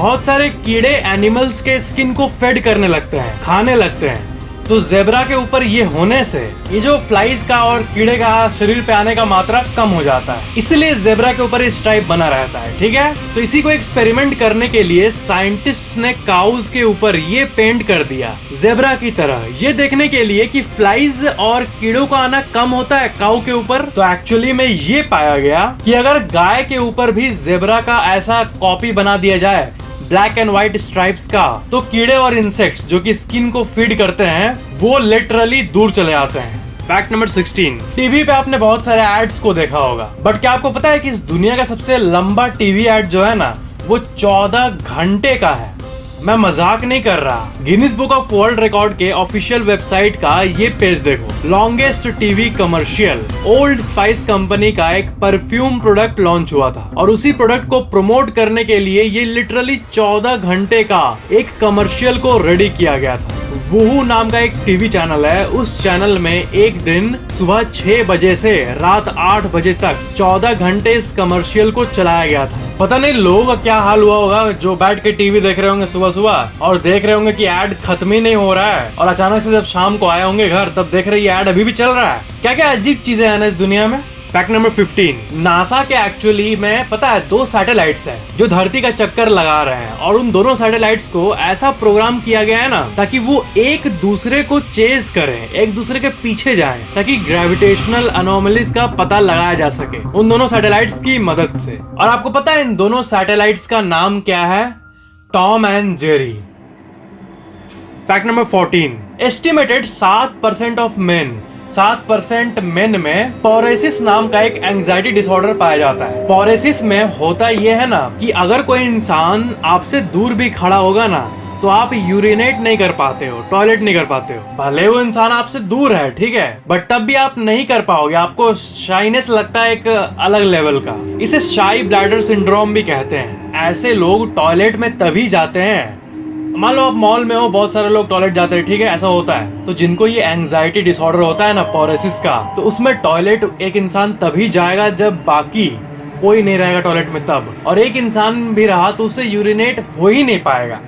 बहुत सारे कीड़े एनिमल्स के स्किन को फेड करने लगते हैं, खाने लगते हैं। तो जेब्रा के ऊपर ये होने से ये जो फ्लाइज का और कीड़े का शरीर पे आने का मात्रा कम हो जाता है, इसलिए जेब्रा के ऊपर ये स्ट्राइप बना रहता है। ठीक है, तो इसी को एक्सपेरिमेंट करने के लिए साइंटिस्ट्स ने काउज के ऊपर ये पेंट कर दिया जेब्रा की तरह, ये देखने के लिए कि फ्लाइज और कीड़ों का आना कम होता है काऊ के ऊपर। तो एक्चुअली में ये पाया गया कि अगर गाय के ऊपर भी जेब्रा का ऐसा कॉपी बना दिया जाए ब्लैक एंड व्हाइट स्ट्राइप्स का, तो कीड़े और इंसेक्ट्स जो कि स्किन को फीड करते हैं वो लिटरली दूर चले जाते हैं। फैक्ट नंबर 16, टीवी पे आपने बहुत सारे एड्स को देखा होगा, बट क्या आपको पता है कि इस दुनिया का सबसे लंबा टीवी एड जो है ना वो 14 घंटे का है। मैं मजाक नहीं कर रहा। Guinness book of world record के ऑफिशियल वेबसाइट का ये पेज देखो, longest TV commercial. Old spice company का एक परफ्यूम प्रोडक्ट लॉन्च हुआ था और उसी प्रोडक्ट को प्रमोट करने के लिए ये लिटरली 14 घंटे का एक कमर्शियल को रेडी किया गया था। वूहू नाम का एक टीवी चैनल है, उस चैनल में एक दिन सुबह 6 बजे से रात 8 बजे तक 14 घंटे इस कमर्शियल को चलाया गया था। पता नहीं लोगों का क्या हाल हुआ होगा जो बैठ के टीवी देख रहे होंगे सुबह सुबह और देख रहे होंगे कि ऐड खत्म ही नहीं हो रहा है, और अचानक से जब शाम को आए होंगे घर तब देख रहे ऐड अभी भी चल रहा है। क्या क्या अजीब चीजें हैं ना इस दुनिया में। फैक्ट नंबर 15, नासा के एक्चुअली में पता है 2 सैटेलाइट्स हैं जो धरती का चक्कर लगा रहे हैं, और उन दोनों सैटेलाइट्स को ऐसा प्रोग्राम किया गया है ना ताकि वो एक दूसरे को चेज करें, एक दूसरे के पीछे जाएं, ताकि ग्रेविटेशनल अनोमलीज का पता लगाया जा सके उन दोनों सैटेलाइट्स की मदद से। और आपको पता है इन दोनों सैटेलाइट्स का नाम क्या है? Tom and Jerry. Fact number 14, estimated 7% main में पॉरेसिस नाम का एक एंजाइटी डिसऑर्डर पाया जाता है। पॉरेसिस में होता ये है ना कि अगर कोई इंसान आपसे दूर भी खड़ा होगा ना तो आप यूरिनेट नहीं कर पाते हो, टॉयलेट नहीं कर पाते हो, भले वो इंसान आपसे दूर है, ठीक है, बट तब भी आप नहीं कर पाओगे, आपको शाइनेस लगता है एक अलग लेवल का। इसे शाई ब्लैडर सिंड्रोम भी कहते हैं। ऐसे लोग टॉयलेट में तभी जाते हैं, मान लो आप मॉल में हो, बहुत सारे लोग टॉयलेट जाते हैं, ठीक है, ऐसा होता है, तो जिनको ये एंजाइटी डिसऑर्डर होता है ना पॉरेसिस का, तो उसमें टॉयलेट एक इंसान तभी जाएगा जब बाकी कोई नहीं रहेगा टॉयलेट में तब, और एक इंसान भी रहा तो उससे यूरिनेट हो ही नहीं पाएगा।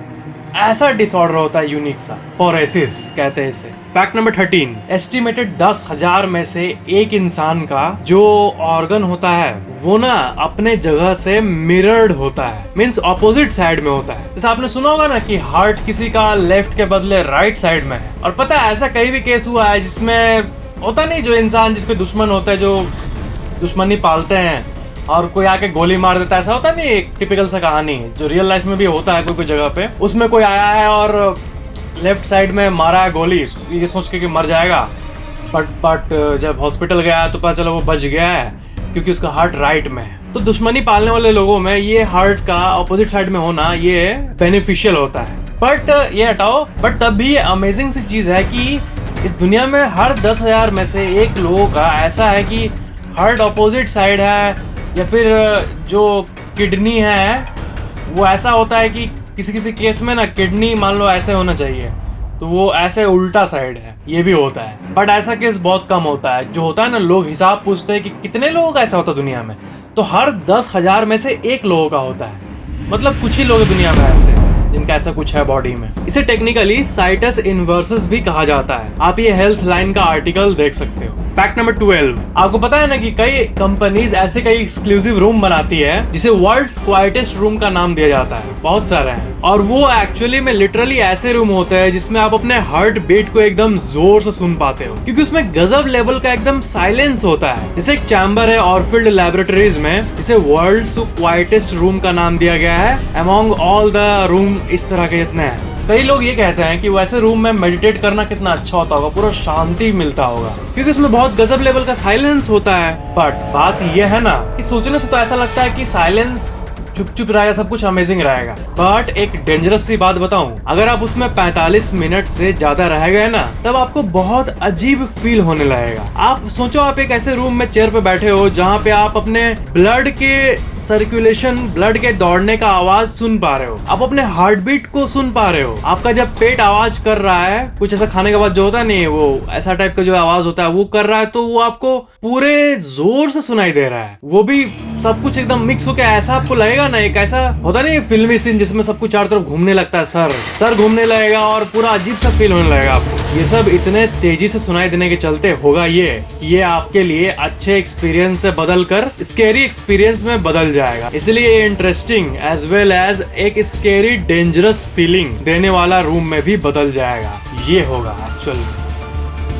ऐसा डिसऑर्डर होता है यूनिक सा, पॉरेसिस कहते हैं इसे। फैक्ट नंबर 13, एस्टिमेटेड 10,000 में से एक इंसान का जो ऑर्गन होता है वो ना अपने जगह से मिरर्ड होता है, मीन्स ऑपोजिट साइड में होता है। जैसे आपने सुना होगा ना कि हार्ट किसी का लेफ्ट के बदले राइट साइड में है। और पता है ऐसा कई भी केस हुआ है जिसमें होता नहीं, जो इंसान जिसके दुश्मन होता है, जो दुश्मनी पालते हैं और कोई आके गोली मार देता है, ऐसा होता नहीं, एक टिपिकल सा कहानी जो रियल लाइफ में भी होता है कोई जगह पे। उसमें कोई आया है और लेफ्ट साइड में मारा है गोली, ये सोच के कि मर जाएगा, बट जब हॉस्पिटल गया तो पता चला वो बच गया है क्योंकि उसका हार्ट राइट में है। तो दुश्मनी पालने वाले लोगों में ये हार्ट का ऑपोजिट साइड में होना ये बेनिफिशियल होता है। बट ये हटाओ, बट तब भी ये अमेजिंग सी चीज है कि इस दुनिया में हर 10,000 में से एक लोगों का ऐसा है कि हार्ट ऑपोजिट साइड है, या फिर जो किडनी है वो ऐसा होता है कि किसी केस में ना किडनी मान लो ऐसे होना चाहिए तो वो ऐसे उल्टा साइड है, ये भी होता है। बट ऐसा केस बहुत कम होता है। जो होता है ना, लोग हिसाब पूछते हैं कि कितने लोगों का ऐसा होता है दुनिया में, तो हर 10,000 में से एक लोगों का होता है। मतलब कुछ ही लोग दुनिया में ऐसे जिनका ऐसा कुछ है बॉडी में। इसे टेक्निकली साइटस इनवर्सस भी कहा जाता है। आप ये हेल्थ लाइन का आर्टिकल देख सकते हो। फैक्ट नंबर 12, आपको पता है ना कि कई कंपनीज ऐसे कई एक्सक्लूसिव रूम बनाती है जिसे वर्ल्ड्स क्वाइटेस्ट रूम का नाम दिया जाता है, बहुत सारे हैं, और वो एक्चुअली में लिटरली ऐसे रूम होते हैं जिसमें आप अपने हार्ट बीट को एकदम जोर से सुन पाते हो, क्योंकि उसमें गजब लेवल का एकदम साइलेंस होता है। जैसे एक चैम्बर है ऑरफील्ड लैबोरेटरीज में, जिसे वर्ल्ड्स क्वाइटेस्ट रूम का नाम दिया गया है अमॉन्ग ऑल द रूम इस तरह के जितने हैं। कई लोग ये कहते हैं कि वैसे रूम में मेडिटेट करना कितना अच्छा होता होगा, पूरा शांति मिलता होगा क्योंकि उसमें बहुत गजब लेवल का साइलेंस होता है। बट बात ये है ना कि सोचने से तो ऐसा लगता है कि साइलेंस चुप रहेगा, सब कुछ अमेजिंग रहेगा, बट एक डेंजरस सी बात बताऊं, अगर आप उसमें 45 मिनट से ज्यादा रह गए ना तब आपको बहुत अजीब फील होने लगेगा। आप सोचो, आप एक ऐसे रूम में चेयर पे बैठे हो जहाँ पे आप अपने ब्लड के सर्कुलेशन, ब्लड के दौड़ने का आवाज सुन पा रहे हो, आप अपने हार्ट बीट को सुन पा रहे हो, आपका जब पेट आवाज कर रहा है, कुछ ऐसा खाने के बाद जो होता है नहीं, वो ऐसा टाइप का जो आवाज होता है वो कर रहा है, तो वो आपको पूरे जोर से सुनाई दे रहा है, वो भी सब कुछ एकदम मिक्स होकर ऐसा आपको लगेगा ना, एक ऐसा होता नहीं फिल्मी सीन जिसमें सब कुछ चारों तरफ घूमने लगता है, सर घूमने लगेगा और पूरा अजीब सा फील होने लगेगा आपको। ये सब इतने तेजी से सुनाई देने के चलते होगा ये आपके लिए अच्छे एक्सपीरियंस से बदल कर स्केरी एक्सपीरियंस में बदल जाएगा। इसलिए इंटरेस्टिंग एज वेल एज एक स्केरी डेंजरस फीलिंग देने वाला रूम में भी बदल जाएगा। ये होगा एक्चुअल में।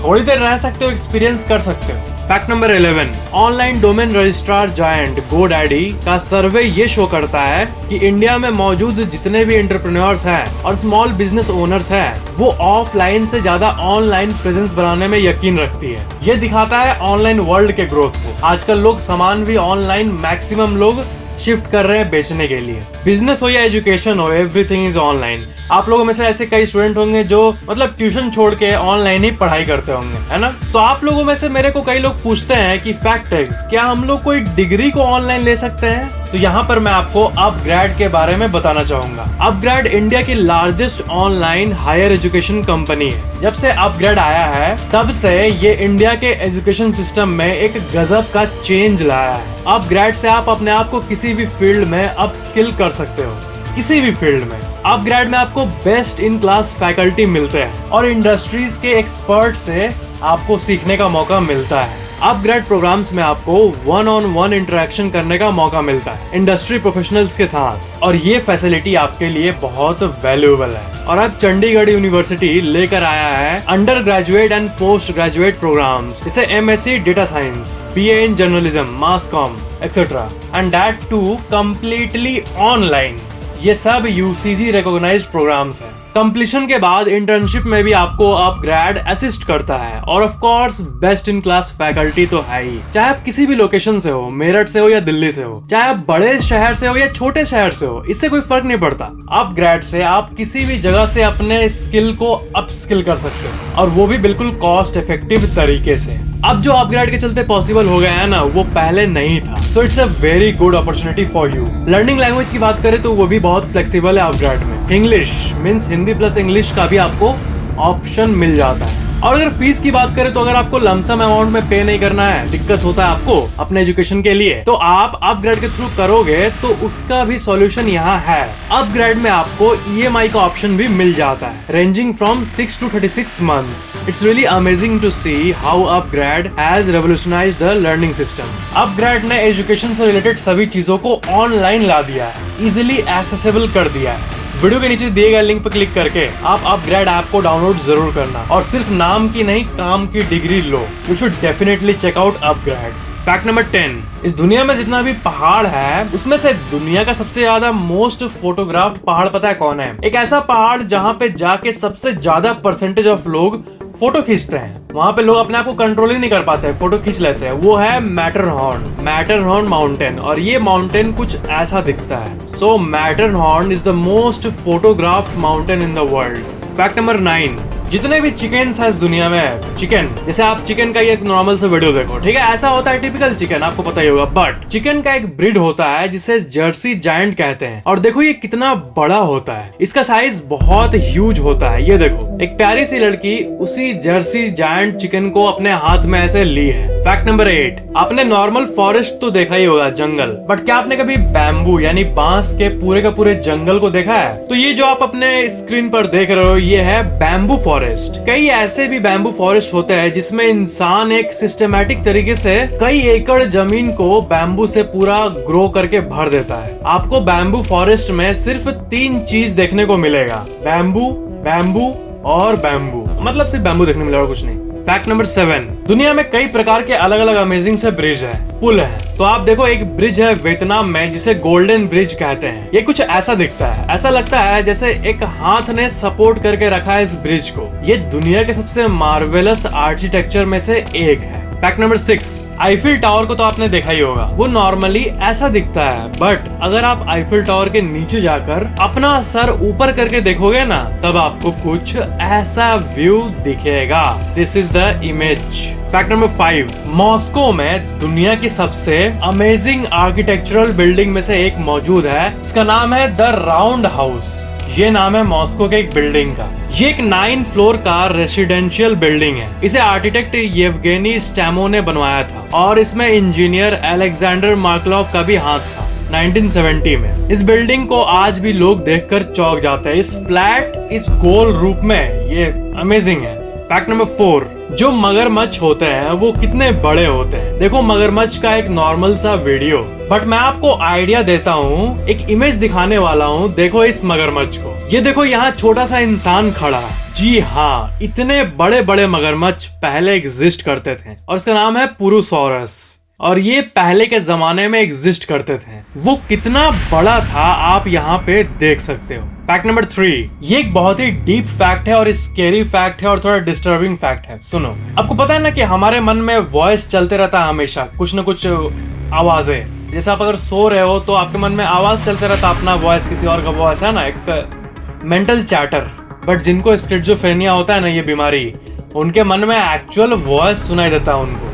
थोड़ी देर रह सकते हो, एक्सपीरियंस कर सकते हो। Fact number 11, online domain registrar giant GoDaddy का सर्वे ये शो करता है कि इंडिया में मौजूद जितने भी एंटरप्रेन्योर्स हैं और स्मॉल बिजनेस ओनर्स हैं, वो ऑफलाइन से ज्यादा ऑनलाइन प्रेजेंस बनाने में यकीन रखती है। ये दिखाता है ऑनलाइन वर्ल्ड के ग्रोथ को। आजकल लोग सामान भी ऑनलाइन मैक्सिमम लोग शिफ्ट कर रहे हैं बेचने के लिए। बिजनेस हो या एजुकेशन हो, एवरीथिंग इज ऑनलाइन। आप लोगों में से ऐसे कई स्टूडेंट होंगे जो मतलब ट्यूशन छोड़ के ऑनलाइन ही पढ़ाई करते होंगे, है ना। तो आप लोगों में से मेरे को कई लोग पूछते हैं कि फैक्टेक्स क्या हम लोग कोई डिग्री को ऑनलाइन ले सकते हैं? तो यहाँ पर मैं आपको अपग्रेड के बारे में बताना चाहूंगा। अपग्रेड इंडिया की largest online higher education company है। जब से अपग्रेड आया है तब से ये इंडिया के एजुकेशन सिस्टम में एक गजब का चेंज लाया है। अपग्रेड से आप अपने आप को किसी भी फील्ड में अपस्किल कर सकते हो, किसी भी फील्ड में। अपग्रेड में आपको बेस्ट इन क्लास फैकल्टी मिलते हैं और इंडस्ट्रीज के एक्सपर्ट से आपको सीखने का मौका मिलता है। अपग्रेड प्रोग्राम्स में आपको 1-on-1 इंटरेक्शन करने का मौका मिलता है इंडस्ट्री प्रोफेशनल्स के साथ, और ये फैसिलिटी आपके लिए बहुत वैल्यूएबल है। और अब चंडीगढ़ यूनिवर्सिटी लेकर आया है under graduate and post graduate programmes, जैसे MSc data science, BA in journalism, mass com etcetera, and that too completely online. ये सब UCG रिकॉग्नाइज्ड प्रोग्राम्स हैं। कंप्लीशन के बाद इंटर्नशिप में भी आपको अपग्रेड असिस्ट करता है, और of course best in class faculty तो है ही। चाहे आप किसी भी लोकेशन से हो, मेरठ से हो या दिल्ली से हो, चाहे आप बड़े शहर से हो या छोटे शहर से हो, इससे कोई फर्क नहीं पड़ता। अपग्रेड से आप किसी भी जगह से अपने स्किल को अपस्किल कर सकते हो, और वो भी बिल्कुल कॉस्ट इफेक्टिव तरीके से। अब जो अपग्रेड के चलते पॉसिबल हो गया है ना, वो पहले नहीं था। So it's a very good opportunity for you. Learning language की बात करें तो वो भी बहुत फ्लेक्सिबल है अपग्रेड में। English means Hindi plus English का भी आपको ऑप्शन मिल जाता है। और अगर फीस की बात करें तो अगर आपको लमसम अमाउंट में पे नहीं करना है, दिक्कत होता है आपको अपने एजुकेशन के लिए, तो आप अपग्रेड के थ्रू करोगे तो उसका भी सॉल्यूशन यहाँ है। अपग्रेड में आपको EMI का ऑप्शन भी मिल जाता है, ranging from 6 to 36 months। It's really amazing to see how upGrad has revolutionized the learning system. UpGrad ने एजुकेशन से रिलेटेड सभी चीजों को ऑनलाइन ला दिया है, इजिली एक्सेसिबल कर दिया है। वीडियो के नीचे दिए गए लिंक पर क्लिक करके आप अपग्रेड ऐप को डाउनलोड जरूर करना, और सिर्फ नाम की नहीं काम की डिग्री लो। You should definitely check out upGrad. Fact number 10, इस दुनिया में जितना भी पहाड़ है उसमें से दुनिया का सबसे ज्यादा मोस्ट फोटोग्राफ्ड पहाड़ पता है कौन है? एक ऐसा पहाड़ जहाँ पे जाके सबसे ज्यादा परसेंटेज ऑफ लोग फोटो खींचते हैं। वहाँ पे लोग अपने आप को कंट्रोल ही नहीं कर पाते हैं, फोटो खींच लेते हैं। वो है मैटरहॉर्न माउंटेन, और ये माउंटेन कुछ ऐसा दिखता है। So Matterhorn is the most photographed mountain in the world. Fact number 9, जितने भी चिकन्स है इस दुनिया में, चिकन जैसे आप चिकन का एक नॉर्मल से वीडियो देखो, ठीक है, ऐसा होता है टिपिकल चिकन, आपको पता ही होगा। बट चिकन का एक ब्रीड होता है जिसे जर्सी जायंट कहते हैं, और देखो ये कितना बड़ा होता है। इसका साइज बहुत ह्यूज होता है। ये देखो, एक प्यारी सी लड़की उसी जर्सी जायंट चिकन को अपने हाथ में ऐसे ली है। फैक्ट नंबर 8, आपने नॉर्मल फॉरेस्ट तो देखा ही होगा, जंगल, बट क्या आपने कभी बैम्बू यानी बांस के पूरे का पूरे जंगल को देखा है? तो ये जो आप अपने स्क्रीन पर देख रहे हो, ये है बैम्बू फॉरेस्ट। कई ऐसे भी बैम्बू फॉरेस्ट होते हैं जिसमें इंसान एक सिस्टमैटिक तरीके से कई एकड़ जमीन को बैम्बू से पूरा ग्रो करके भर देता है। आपको बैम्बू फॉरेस्ट में सिर्फ 3 चीज देखने को मिलेगा, बैम्बू, बैम्बू और बैम्बू। मतलब सिर्फ बैम्बू देखने मिलेगा, कुछ नहीं। फैक्ट नंबर 7, दुनिया में कई प्रकार के अलग अलग अमेजिंग से ब्रिज है, पुल है। तो आप देखो, एक ब्रिज है वियतनाम में जिसे गोल्डन ब्रिज कहते हैं। ये कुछ ऐसा दिखता है, ऐसा लगता है जैसे एक हाथ ने सपोर्ट करके रखा है इस ब्रिज को। ये दुनिया के सबसे मार्वेलस आर्किटेक्चर में से एक है। फैक्ट नंबर 6, आईफिल टावर को तो आपने देखा ही होगा। वो नॉर्मली ऐसा दिखता है, बट अगर आप आईफिल टावर के नीचे जाकर अपना सर ऊपर करके देखोगे ना, तब आपको कुछ ऐसा व्यू दिखेगा। This is the image. Fact number 5, Moscow में दुनिया की सबसे अमेजिंग आर्किटेक्चरल बिल्डिंग में से एक मौजूद है, इसका नाम है द राउंड हाउस। ये नाम है मॉस्को के एक बिल्डिंग का। ये एक 9 फ्लोर का रेसिडेंशियल बिल्डिंग है। इसे आर्किटेक्ट येवगेनी स्टैमो ने बनवाया था और इसमें इंजीनियर अलेक्जेंडर मार्कलोव का भी हाथ था 1970 में। इस बिल्डिंग को आज भी लोग देखकर चौंक जाते हैं। इस फ्लैट, इस गोल रूप में, ये अमेजिंग है। फैक्ट नंबर 4, जो मगरमच्छ होते हैं वो कितने बड़े होते हैं। देखो मगरमच्छ का एक नॉर्मल सा वीडियो, बट मैं आपको आइडिया देता हूँ, एक इमेज दिखाने वाला हूँ। देखो इस मगरमच्छ को, ये देखो यहाँ छोटा सा इंसान खड़ा है। जी हाँ, इतने बड़े बड़े मगरमच्छ पहले एग्जिस्ट करते थे और इसका नाम है पुरुसोरस और ये पहले के जमाने में एग्जिस्ट करते थे। वो कितना बड़ा था आप यहाँ पे देख सकते हो। फैक्ट नंबर 3, ये एक बहुत ही डीप फैक्ट है और स्केरी फैक्ट है और थोड़ा डिस्टर्बिंग फैक्ट है। सुनो, आपको पता है ना कि हमारे मन में वॉइस चलते रहता है हमेशा, कुछ ना कुछ आवाजें। जैसे आप अगर सो रहे हो तो आपके मन में आवाज चलते रहता है, अपना वॉइस, किसी और का वॉइस, है ना, एक मेंटल चैटर। बट जिनको स्किज़ोफ्रेनिया होता है ना, ये बीमारी, उनके मन में एक्चुअल वॉइस सुनाई देता है। उनको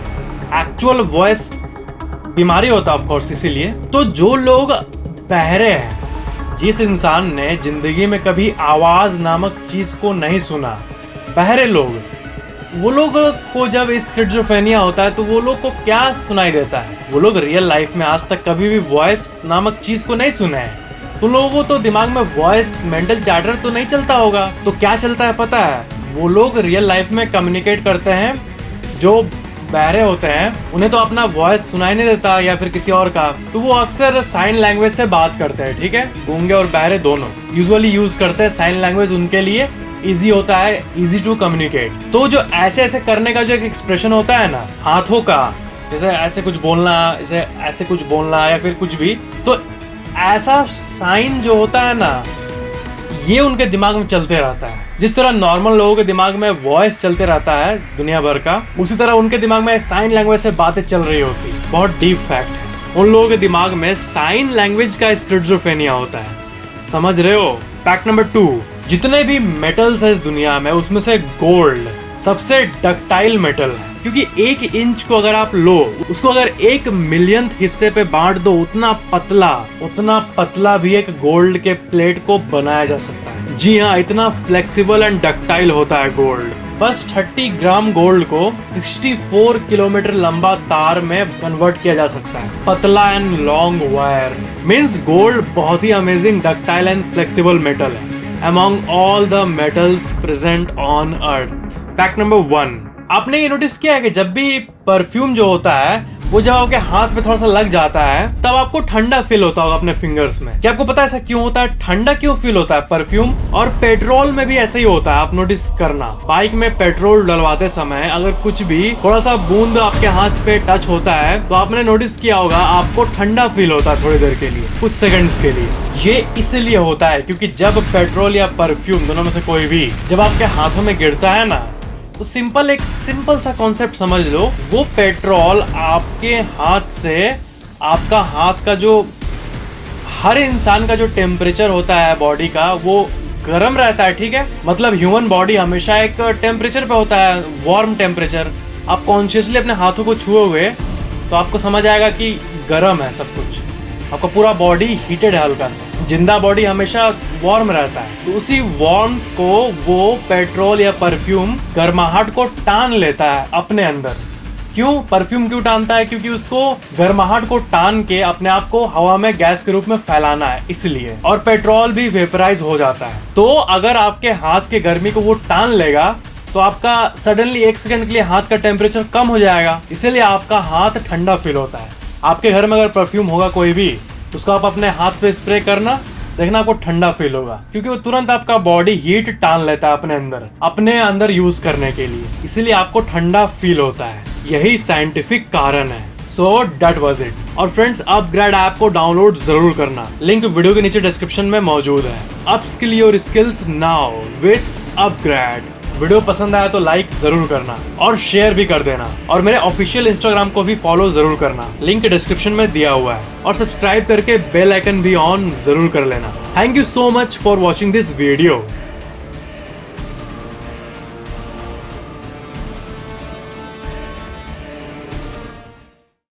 एक्चुअल वॉइस बीमारी होता है ऑफ कोर्स, इसीलिए। तो जो लोग बहरे हैं, जिस इंसान ने जिंदगी में कभी आवाज नामक चीज को नहीं सुना, बहरे लोग, वो लोग को जब स्किज़ोफ्रेनिया होता है तो वो लोग को क्या सुनाई देता है। वो लोग रियल लाइफ में आज तक कभी भी वॉइस नामक चीज को नहीं सुना है, तो लोगों को तो दिमाग में वॉइस, मेंटल चैटर तो नहीं चलता होगा। तो क्या चलता है पता है, वो लोग रियल लाइफ में कम्युनिकेट करते हैं। जो बहरे होते हैं उन्हें तो अपना वॉइस सुनाई नहीं देता या फिर किसी और का, तो वो अक्सर साइन लैंग्वेज से बात करते हैं। ठीक है, गूंगे और बहरे दोनों यूजुअली यूज करते हैं साइन लैंग्वेज, उनके लिए इजी होता है, इजी टू कम्युनिकेट। तो जो ऐसे ऐसे करने का जो एक एक्सप्रेशन होता है ना हाथों का, जैसे ऐसे कुछ बोलना, जैसे ऐसे कुछ बोलना या फिर कुछ भी, तो ऐसा साइन जो होता है ना, ये उनके दिमाग में चलते रहता है। जिस तरह नॉर्मल लोगों के दिमाग में वॉइस चलते रहता है दुनिया भर का, उसी तरह उनके दिमाग में साइन लैंग्वेज से बातें चल रही होती। बहुत डीप फैक्ट है, उन लोगों के दिमाग में साइन लैंग्वेज का स्किज़ोफ्रेनिया होता है। समझ रहे हो। फैक्ट नंबर 2, जितने भी मेटल्स है इस दुनिया में, उसमें से गोल्ड सबसे डक्टाइल मेटल है, क्योंकि 1 इंच को अगर आप लो, उसको अगर 1 मिलियंथ हिस्से पे बांट दो, उतना पतला भी एक गोल्ड के प्लेट को बनाया जा सकता है। जी हाँ, इतना फ्लेक्सिबल एंड डक्टाइल होता है गोल्ड। बस 30 ग्राम गोल्ड को 64 किलोमीटर लंबा तार में कन्वर्ट किया जा सकता है। पतला and long wire means gold बहुत ही amazing, ductile and flexible metal है among all the metals present on earth। Fact number 1, आपने ये नोटिस किया है कि जब भी परफ्यूम जो होता है वो जब आपके हाथ में थोड़ा सा लग जाता है तब आपको ठंडा फील होता होगा अपने फिंगर्स में। क्या आपको पता है ऐसा क्यों होता है, ठंडा क्यों फील होता है परफ्यूम? और पेट्रोल में भी ऐसा ही होता है, आप नोटिस करना। बाइक में पेट्रोल डलवाते समय अगर कुछ भी थोड़ा सा बूंद आपके हाथ पे टच होता है तो आपने नोटिस किया होगा आपको ठंडा फील होता है थोड़ी देर के लिए, कुछ सेकंड्स के लिए। ये इसलिए होता है क्योंकि जब पेट्रोल या परफ्यूम दोनों में से कोई भी जब आपके हाथों में गिरता है ना, तो एक सिंपल सा कॉन्सेप्ट समझ लो, वो पेट्रोल आपके हाथ से, आपका हाथ का जो, हर इंसान का जो टेम्परेचर होता है बॉडी का, वो गर्म रहता है। ठीक है, मतलब ह्यूमन बॉडी हमेशा एक टेम्परेचर पे होता है, वार्म टेम्परेचर। आप कॉन्शियसली अपने हाथों को छुओगे तो आपको समझ आएगा कि गर्म है सब कुछ, आपका पूरा बॉडी हीटेड है हल्का सा। जिंदा बॉडी हमेशा वार्म रहता है, तो उसी वार्मथ को वो पेट्रोल या परफ्यूम गर्माहट को टान लेता है अपने अंदर। क्यों परफ्यूम क्यों टानता है? क्योंकि उसको गर्माहट को टान के अपने आप को हवा में गैस के रूप में फैलाना है, इसलिए। और पेट्रोल भी वेपराइज हो जाता है। तो अगर आपके हाथ के गर्मी को वो टान लेगा तो आपका सडनली 1 सेकंड के लिए हाथ का टेम्परेचर कम हो जाएगा, इसीलिए आपका हाथ ठंडा फील होता है। आपके घर में अगर परफ्यूम होगा कोई भी, उसको आप अपने हाथ पे स्प्रे करना, देखना आपको ठंडा फील होगा, क्योंकि वो तुरंत आपका बॉडी हीट टान लेता है अपने अंदर यूज करने के लिए, इसीलिए आपको ठंडा फील होता है। यही साइंटिफिक कारण है। So that was it. और फ्रेंड्स, अपग्रेड ऐप को डाउनलोड जरूर करना, लिंक वीडियो के नीचे डिस्क्रिप्शन में मौजूद है। Upskill your skills now with upgrade. Video पसंद आया तो लाइक जरूर करना और शेयर भी कर देना, और मेरे ऑफिशियल इंस्टाग्राम को भी फॉलो जरूर करना, लिंक डिस्क्रिप्शन में दिया हुआ है। और सब्सक्राइब करके बेल आइकन भी ऑन जरूर कर लेना। Thank you so much for watching this video.